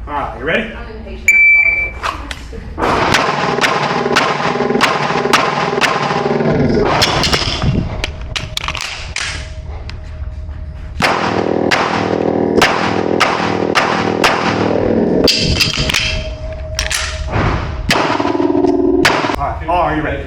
All right, you ready? I'm impatient, I All right, Paul, are you ready?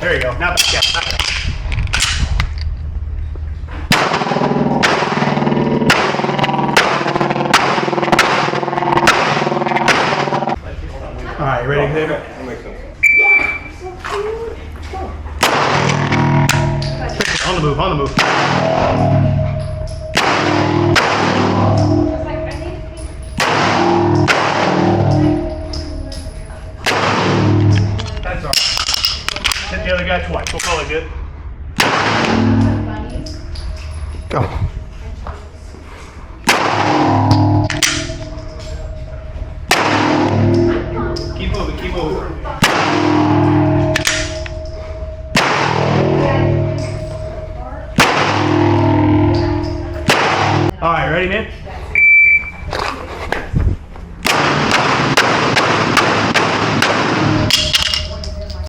There you go. Now back down. Back down. All right, you ready, David? On the move, on the move. That's all right. Hit the other guy twice. We'll call it good. Go. Keep moving, keep moving. All right, ready, man?